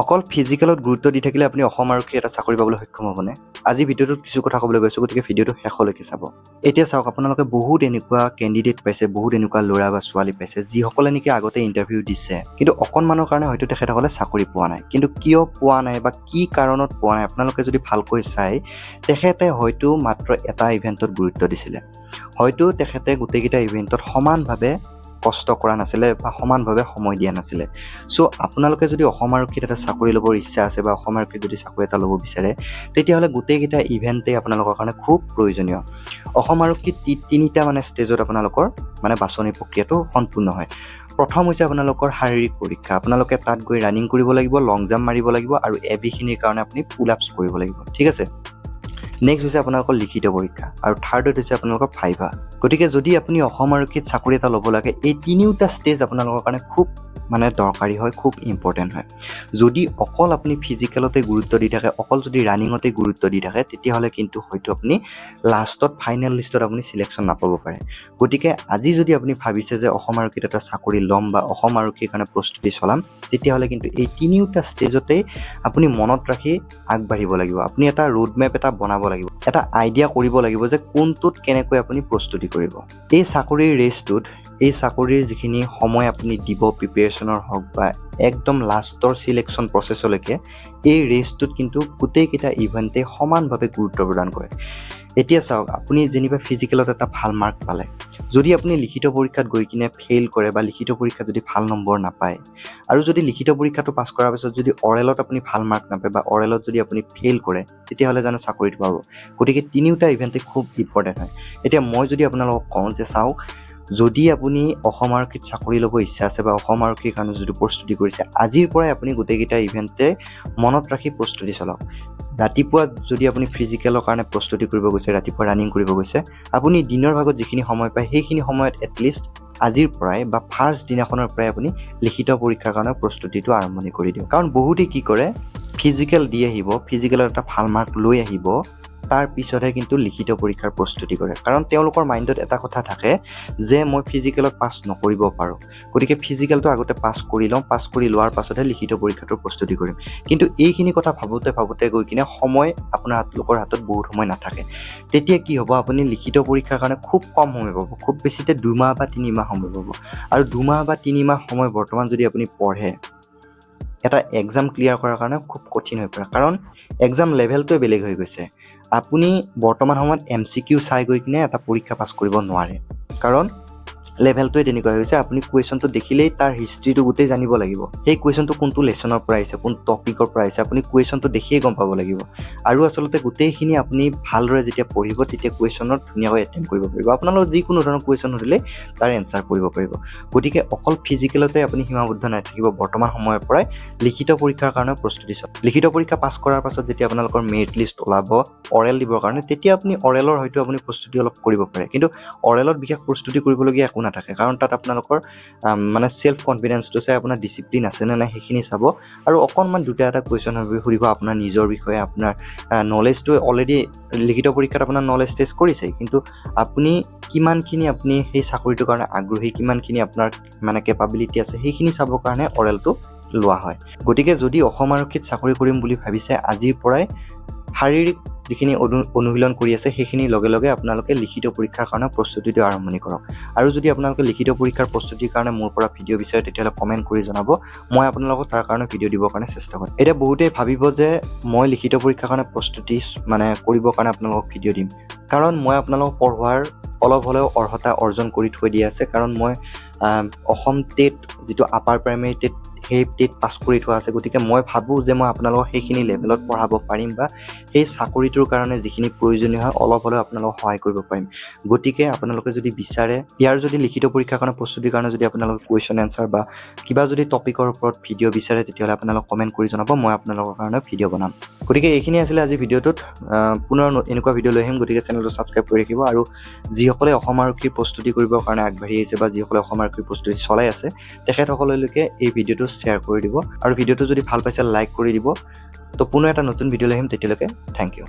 অকল ফিজিকেলত গুৰুত্ব দি থাকিলে আপুনি অসম আৰক্ষীৰ এটা চাকৰি পাবলৈ সক্ষম হ'বনে? আজি ভিডিঅ'টোত কিছু কথা ক'বলৈ গৈছোঁ, গতিকে ভিডিঅ'টো শেষলৈকে চাব। এতিয়া চাওক, আপোনালোকে বহুত এনেকুৱা কেণ্ডিডেট পাইছে, বহুত এনেকুৱা ল'ৰা বা ছোৱালী পাইছে, যিসকলে নেকি আগতে ইণ্টাৰভিউ দিছে, কিন্তু অকণমানৰ কাৰণে হয়তো তেখেতসকলে চাকৰি পোৱা নাই। কিন্তু কিয় পোৱা নাই বা কি কাৰণত পোৱা নাই, আপোনালোকে যদি ভালকৈ চাই, তেখেতে হয়তো মাত্ৰ এটা ইভেণ্টত গুৰুত্ব দিছিলে। হয়তো তেখেতে গোটেইকেইটা ইভেণ্টত সমানভাৱে কষ্ট কৰা নাছিলে বা সমানভাৱে সময় দিয়া নাছিলে। চ' আপোনালোকে যদি অসম আৰক্ষীত এটা চাকৰি ল'বৰ ইচ্ছা আছে বা অসম আৰক্ষীত যদি চাকৰি এটা ল'ব বিচাৰে, তেতিয়াহ'লে গোটেইকেইটা ইভেণ্টেই আপোনালোকৰ কাৰণে খুব প্ৰয়োজনীয়। অসম আৰক্ষীত তিনিটা ষ্টেজত আপোনালোকৰ বাছনি প্ৰক্ৰিয়াটো সম্পূৰ্ণ হয়। প্ৰথম হৈছে আপোনালোকৰ শাৰীৰিক পৰীক্ষা। আপোনালোকে তাত গৈ ৰানিং কৰিব লাগিব, লং জাম্প মাৰিব লাগিব আৰু এবিখিনিৰ কাৰণে আপুনি পুল আপছ কৰিব লাগিব, ঠিক আছে। নেক্সট হৈছে আপোনালোকৰ লিখিত পৰীক্ষা আৰু থাৰ্ডত হৈছে আপোনালোকৰ ভাইভা। গতিকে যদি আপুনি অসম আৰক্ষীত চাকৰি এটা ল'ব লাগে, এই তিনিওটা ষ্টেজ আপোনালোকৰ কাৰণে খুব দৰকাৰী হয়, খুব ইম্পৰ্টেণ্ট হয়। যদি অকল আপুনি ফিজিকেলতে গুৰুত্ব দি থাকে, অকল যদি ৰানিঙতে গুৰুত্ব দি থাকে, তেতিয়াহ'লে কিন্তু হয়তো আপুনি লাষ্টত ফাইনেল লিষ্টত আপুনি চিলেকশ্যন নাপাব পাৰে। গতিকে আজি যদি আপুনি ভাবিছে যে অসম আৰক্ষীত এটা চাকৰি ল'ম বা অসম আৰক্ষীৰ কাৰণে প্ৰস্তুতি চলাম, তেতিয়াহ'লে কিন্তু এই তিনিওটা ষ্টেজতেই আপুনি মনত ৰাখি আগবাঢ়িব লাগিব। আপুনি এটা ৰোড মেপ এটা বনাব লাগিব, এটা আইডিয়া কৰিব লাগিব যে কোনটোত কেনেকৈ আপুনি প্ৰস্তুতি কৰিব। এই চাকৰিৰ ৰেচটোত, এই চাকৰিৰ যিখিনি সময় আপুনি দিব প্ৰিপেৰেশ্যনৰ হওক বা একদম লাষ্টৰ চিলেকশ্যন প্ৰচেছলৈকে, এই ৰেচটোত কিন্তু গোটেইকেইটা ইভেণ্টেই সমানভাৱে গুৰুত্ব প্ৰদান কৰে। এতিয়া চাওক, আপুনি যেনিবা ফিজিকেলত এটা ভাল মাৰ্ক পালে, যদি আপুনি লিখিত পৰীক্ষাত গৈ কিনে ফেইল কৰে বা লিখিত পৰীক্ষাত যদি ভাল নম্বৰ নাপায়, আৰু যদি লিখিত পৰীক্ষাটো পাছ কৰাৰ পিছত যদি অৰেলত আপুনি ভাল মাৰ্ক নাপায় বা অৰেলত যদি আপুনি ফেইল কৰে, তেতিয়াহ'লে জানো চাকৰিটো পাব? গতিকে তিনিওটা ইভেণ্টেই খুব ইম্পৰ্টেণ্ট হয়। এতিয়া মই যদি আপোনালোকক কওঁ যে চাওক, যদি আপুনি অসম আৰক্ষীত চাকৰি ল'ব ইচ্ছা আছে বা অসম আৰক্ষীৰ কাৰণে যদি প্ৰস্তুতি কৰিছে, আজিৰ পৰাই আপুনি গোটেইকেইটা ইভেণ্টে মনত ৰাখি প্ৰস্তুতি চলাওক। ৰাতিপুৱা যদি আপুনি ফিজিকেলৰ কাৰণে প্ৰস্তুতি কৰিব গৈছে, ৰাতিপুৱা ৰানিং কৰিব গৈছে, আপুনি দিনৰ ভাগত যিখিনি সময় পায়, সেইখিনি সময়ত এটলিষ্ট আজিৰ পৰাই বা ফাৰ্ষ্ট দিনাখনৰ পৰাই আপুনি লিখিত পৰীক্ষাৰ কাৰণে প্ৰস্তুতিটো আৰম্ভণি কৰি দিয়ক। কাৰণ বহুতেই কি কৰে, ফিজিকেল দি আহিব, ফিজিকেলত এটা ভাল মাৰ্ক লৈ আহিব, তাৰ পিছতহে কিন্তু লিখিত পৰীক্ষাৰ প্ৰস্তুতি কৰে। কাৰণ তেওঁলোকৰ মাইণ্ডত এটা কথা থাকে যে মই ফিজিকেলত পাছ নকৰিব পাৰোঁ, গতিকে ফিজিকেলটো আগতে পাছ কৰি লওঁ, পাছ কৰি লোৱাৰ পাছতহে লিখিত পৰীক্ষাটোৰ প্ৰস্তুতি কৰিম। কিন্তু এইখিনি কথা ভাবোঁতে গৈ কিনে সময় আপোনাৰ লোকৰ হাতত বহুত সময় নাথাকে। তেতিয়া কি হ'ব, আপুনি লিখিত পৰীক্ষাৰ কাৰণে খুব কম সময় পাব, খুব বেছিতে 2 মাহ বা 3 মাহ সময় পাব। আৰু 2 মাহ বা 3 মাহ সময় বৰ্তমান যদি আপুনি পঢ়ে, এটা এক্সাম ক্লিয়াৰ কৰাৰ কাৰণে খুব কঠিন হৈ পৰে। কাৰণ এক্সাম লেভেলটোৱে বেলেগ হৈ গৈছে। আপুনি বৰ্তমান সময়ত MCQ চাই গৈ কিনে এটা পৰীক্ষা পাছ কৰিব নোৱাৰে, কাৰণ লেভেলটোৱে তেনেকুৱা হৈ গৈছে। আপুনি কুৱেশ্যনটো দেখিলেই তাৰ হিষ্ট্ৰীটো গোটেই জানিব লাগিব। সেই কুৱেশ্যনটো কোনটো লেচনৰ পৰা আহিছে, কোন টপিকৰ পৰা আহিছে, আপুনি কুৱেশ্যনটো দেখিয়ে গম পাব লাগিব। আৰু আচলতে গোটেইখিনি আপুনি ভালদৰে যেতিয়া পঢ়িব, তেতিয়া কুৱেশ্যনত ধুনীয়াকৈ এটেম্প কৰিব পাৰিব। আপোনালোকৰ যিকোনো ধৰণৰ কুৱেশ্যন সুধিলে তাৰ এনচাৰ কৰিব পাৰিব। গতিকে অকল ফিজিকেলতে আপুনি সীমাবদ্ধ নাথাকিব, বৰ্তমান সময়ৰ পৰাই লিখিত পৰীক্ষাৰ কাৰণে প্ৰস্তুতি চাওক। লিখিত পৰীক্ষা পাছ কৰাৰ পাছত যেতিয়া আপোনালোকৰ মেৰিট লিষ্ট ওলাব অৰেল দিবৰ কাৰণে, তেতিয়া আপুনি অৰেলৰ হয়তো আপুনি প্ৰস্তুতি অলপ কৰিব পাৰে। কিন্তু অৰেলত বিশেষ প্ৰস্তুতি কৰিবলগীয়া একো নাথাকে, কাৰণ তাত আপোনালোকৰ চেল্ফ কনফিডেন্সটো চাই, আপোনাৰ ডিচিপ্লিন আছে নে নাই সেইখিনি চাব, আৰু অকণমান দুটা এটা কুৱেশ্যন সুধিব আপোনাৰ নিজৰ বিষয়ে। আপোনাৰ নলেজটো অলৰেডি লিখিত পৰীক্ষাত আপোনাৰ নলেজ টেষ্ট কৰিছে, কিন্তু আপুনি কিমানখিনি আপুনি সেই চাকৰিটোৰ কাৰণে আগ্ৰহী, কিমানখিনি আপোনাৰ কেপাবিলিটি আছে, সেইখিনি চাবৰ কাৰণে অৰেলটো লোৱা হয়। গতিকে যদি অসম আৰক্ষীত চাকৰি কৰিম বুলি ভাবিছে, আজিৰ পৰাই শাৰীৰিক যিখিনি অনুশীলন কৰি আছে, সেইখিনিৰ লগে লগে আপোনালোকে লিখিত পৰীক্ষাৰ কাৰণে প্ৰস্তুতিটো আৰম্ভণি কৰক। আৰু যদি আপোনালোকে লিখিত পৰীক্ষাৰ প্ৰস্তুতিৰ কাৰণে মোৰ পৰা ভিডিঅ' বিচাৰে, তেতিয়াহ'লে কমেণ্ট কৰি জনাব, মই আপোনালোকক তাৰ কাৰণে ভিডিঅ' দিবৰ কাৰণে চেষ্টা কৰিম। এতিয়া বহুতেই ভাবিব যে মই লিখিত পৰীক্ষাৰ কাৰণে প্ৰস্তুতি কৰিবৰ কাৰণে আপোনালোকক ভিডিঅ' দিম, কাৰণ মই আপোনালোকক পঢ়োৱাৰ অলপ হ'লেও অৰ্হতা অৰ্জন কৰি থৈ দিয়া আছে। কাৰণ মই অসম টেট, যিটো আপাৰ প্ৰাইমেৰী টেট, সেই টেট পাছ কৰি থোৱা আছে। গতিকে মই ভাবোঁ যে মই আপোনালোকক সেইখিনি লেভেলত পঢ়াব পাৰিম বা সেই চাকৰিটোৰ কাৰণে যিখিনি প্ৰয়োজনীয় হয় অলপ হ'লেও আপোনালোকক সহায় কৰিব পাৰিম। গতিকে আপোনালোকে যদি বিচাৰে, ইয়াৰ যদি লিখিত পৰীক্ষাৰ কাৰণে প্ৰস্তুতিৰ কাৰণে যদি আপোনালোকে কুৱেশ্যন এনচাৰ বা কিবা যদি টপিকৰ ওপৰত ভিডিঅ' বিচাৰে, তেতিয়াহ'লে আপোনালোক কমেণ্ট কৰি জনাব, মই আপোনালোকৰ কাৰণে ভিডিঅ' বনাম। গতিকে এইখিনি আছিলে আজি ভিডিঅ'টোত। পুনৰ এনেকুৱা ভিডিঅ' লৈ আহিম, গতিকে চেনেলটো ছাবস্ক্ৰাইব কৰি ৰাখিব। আৰু যিসকলে অসম আৰক্ষীৰ প্ৰস্তুতি কৰিবৰ কাৰণে আগবাঢ়ি আহিছে বা যিসকলে অসম আৰক্ষীৰ প্ৰস্তুতি চলাই আছে, তেখেতসকললৈকে এই ভিডিঅ'টো শ্বেয়াৰ কৰি দিব। আৰু ভিডিঅ'টো যদি ভাল পাইছে লাইক কৰি দিব। তো পুনৰ এটা নতুন ভিডিঅ' লৈ আহিম, তেতিয়ালৈকে থেংক ইউ।